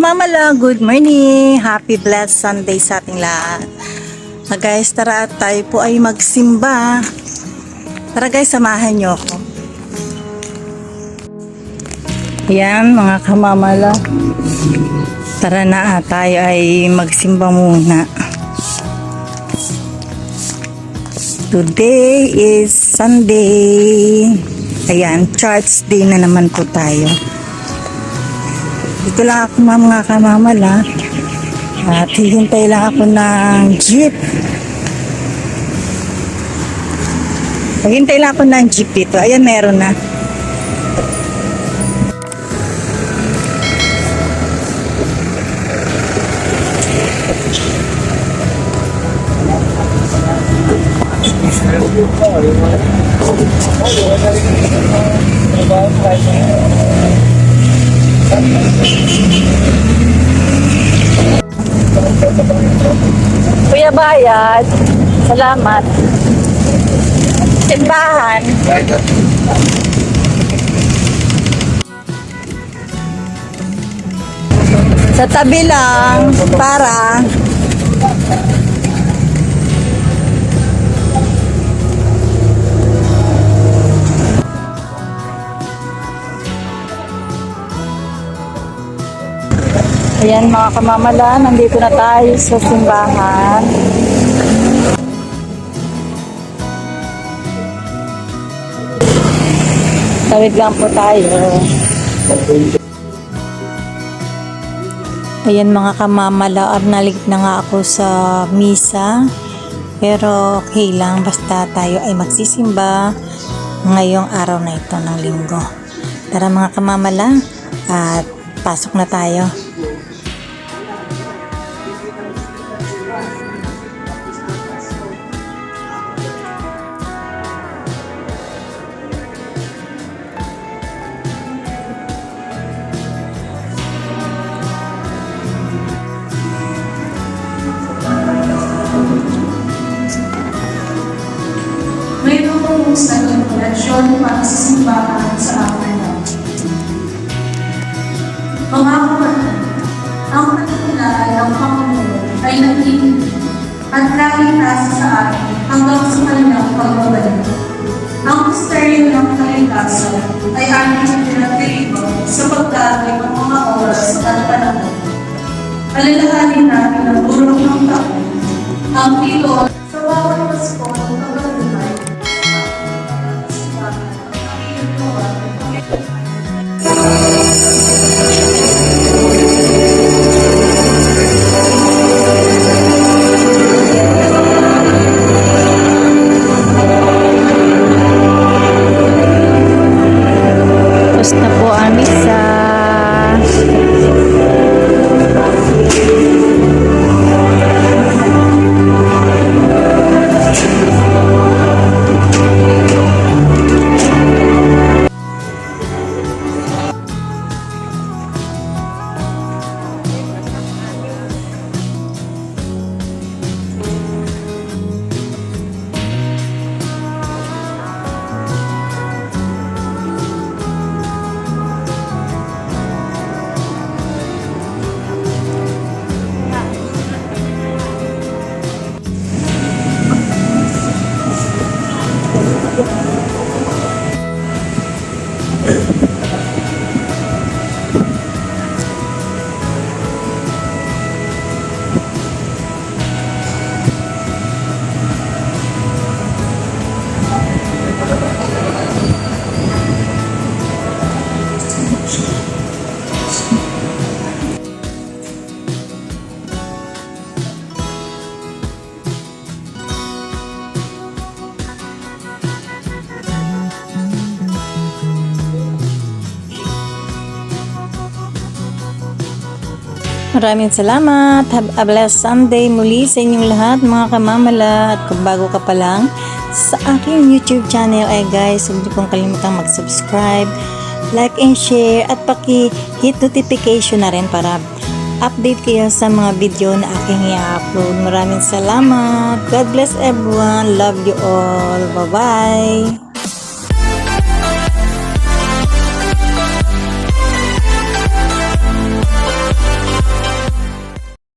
Kamamala, good morning! Happy blessed Sunday sa ating lahat. Guys, tara at tayo po ay magsimba. Tara guys, samahan nyo ako. Yan mga kamamala. Tara na tayo ay magsimba muna. Today is Sunday. Ayan, church day na naman po tayo. Dito lang ako mga kamamala. At hihintay lang ako ng jeep. Hihintay lang ako ng jeep dito. Ayan, meron na. Kuya Bayad, salamat. Simbahan. Sa tabi lang para ayan mga kamamala, nandito na tayo sa simbahan. Tawid lang po tayo. Ayan mga kamamala, naligit na nga ako sa misa. Pero okay lang, basta tayo ay magsisimba ngayong araw na ito ng linggo. Tara mga kamamala, at pasok na tayo. Mayroong sa konfirmasyon para sa simbahan sa akin. Mga kapatid, ang patutunay ng Panginoon ay naging at laging nasa sa atin hanggang sa kanyang pagbabalik. Ang misteryo ng kaligtasan ay ating pinagdiriwang sa pagdaloy ng mga oras at panahon. Alalahanin natin ang burong ng taon, ang pilo sa bawat pasko ng pagkabuhay. Tapos na po ang misa. Maraming salamat. Have a blessed Sunday muli sa inyong lahat mga kamamala. At kung bago ka pa lang sa aking YouTube channel ay guys, huwag niyo pong kalimutang mag-subscribe, like and share at paki-hit notification na rin para update kayo sa mga video na aking i-upload. Maraming salamat. God bless everyone. Love you all. Bye-bye.